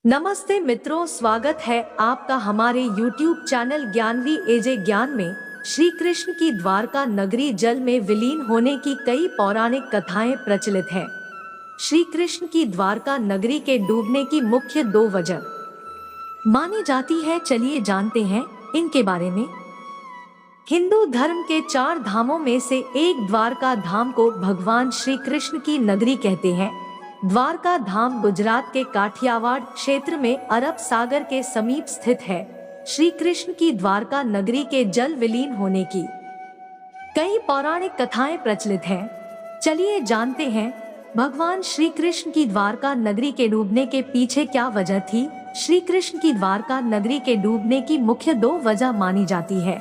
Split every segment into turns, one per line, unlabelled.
नमस्ते मित्रों, स्वागत है आपका हमारे YouTube चैनल ज्ञानवी एजे ज्ञान में। श्री कृष्ण की द्वारका नगरी जल में विलीन होने की कई पौराणिक कथाएं प्रचलित हैं। श्री कृष्ण की द्वारका नगरी के डूबने की मुख्य दो वजह मानी जाती है। चलिए जानते हैं इनके बारे में। हिंदू धर्म के 4 धामों में से एक द्वारका धाम को भगवान श्री कृष्ण की नगरी कहते हैं। द्वारका धाम गुजरात के काठियावाड़ क्षेत्र में अरब सागर के समीप स्थित है। श्री कृष्ण की द्वारका नगरी के जल विलीन होने की कई पौराणिक कथाएं प्रचलित हैं। चलिए जानते हैं भगवान श्री कृष्ण की द्वारका नगरी के डूबने के पीछे क्या वजह थी। श्री कृष्ण की द्वारका नगरी के डूबने की मुख्य 2 वजह मानी जाती है।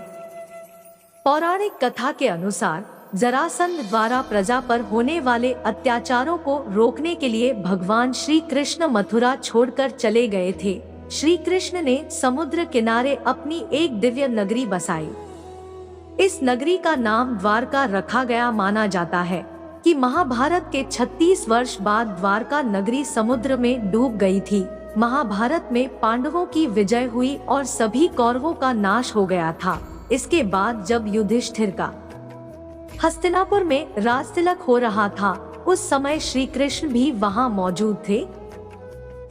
पौराणिक कथा के अनुसार जरासंध द्वारा प्रजा पर होने वाले अत्याचारों को रोकने के लिए भगवान श्री कृष्ण मथुरा छोड़कर चले गए थे। श्री कृष्ण ने समुद्र किनारे अपनी एक दिव्य नगरी बसाई। इस नगरी का नाम द्वारका रखा गया। माना जाता है कि महाभारत के 36 वर्ष बाद द्वारका नगरी समुद्र में डूब गई थी। महाभारत में पांडवों की विजय हुई और सभी कौरवों का नाश हो गया था। इसके बाद जब युधिष्ठिर का हस्तिनापुर में राजतिलक हो रहा था, उस समय श्री कृष्ण भी वहां मौजूद थे।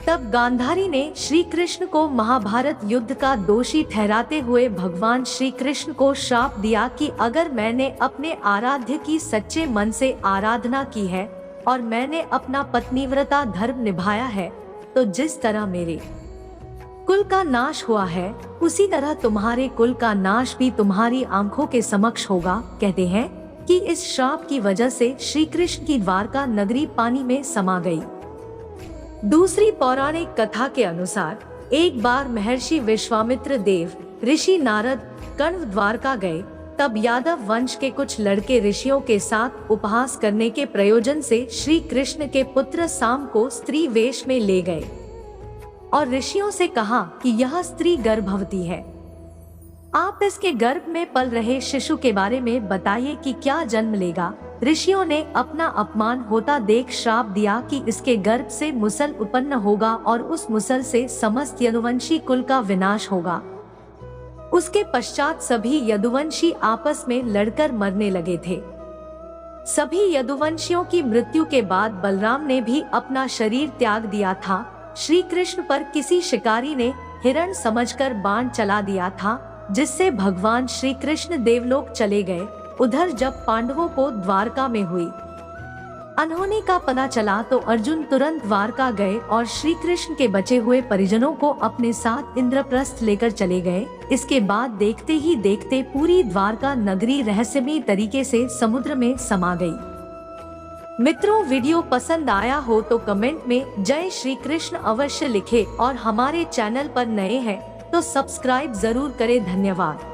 तब गांधारी ने श्री कृष्ण को महाभारत युद्ध का दोषी ठहराते हुए भगवान श्री कृष्ण को श्राप दिया कि अगर मैंने अपने आराध्य की सच्चे मन से आराधना की है और मैंने अपना पत्नीव्रता धर्म निभाया है, तो जिस तरह मेरे कुल का नाश हुआ है, उसी तरह तुम्हारे कुल का नाश भी तुम्हारी आंखों के समक्ष होगा। कहते हैं कि इस श्राप की वजह से श्री कृष्ण की द्वारका नगरी पानी में समा गई। दूसरी पौराणिक कथा के अनुसार एक बार महर्षि विश्वामित्र देव, ऋषि नारद, कण्व द्वारका गए। तब यादव वंश के कुछ लड़के ऋषियों के साथ उपहास करने के प्रयोजन से श्री कृष्ण के पुत्र साम को स्त्री वेश में ले गए और ऋषियों से कहा कि यह स्त्री गर्भवती है, आप इसके गर्भ में पल रहे शिशु के बारे में बताइए कि क्या जन्म लेगा। ऋषियों ने अपना अपमान होता देख श्राप दिया कि इसके गर्भ से मुसल उत्पन्न होगा और उस मुसल से समस्त यदुवंशी कुल का विनाश होगा। उसके पश्चात सभी यदुवंशी आपस में लड़कर मरने लगे थे। सभी यदुवंशियों की मृत्यु के बाद बलराम ने भी अपना शरीर त्याग दिया था। श्री कृष्ण पर किसी शिकारी ने हिरण समझकर बाण चला दिया था, जिससे भगवान श्री कृष्ण देवलोक चले गए। उधर जब पांडवों को द्वारका में हुई अनहोनी का पता चला तो अर्जुन तुरंत द्वारका गए और श्री कृष्ण के बचे हुए परिजनों को अपने साथ इंद्रप्रस्थ लेकर चले गए। इसके बाद देखते ही देखते पूरी द्वारका नगरी रहस्यमयी तरीके से समुद्र में समा गई। मित्रों, वीडियो पसंद आया हो तो कमेंट में जय श्री कृष्ण अवश्य लिखें और हमारे चैनल पर नए हैं तो सब्सक्राइब जरूर करें। धन्यवाद।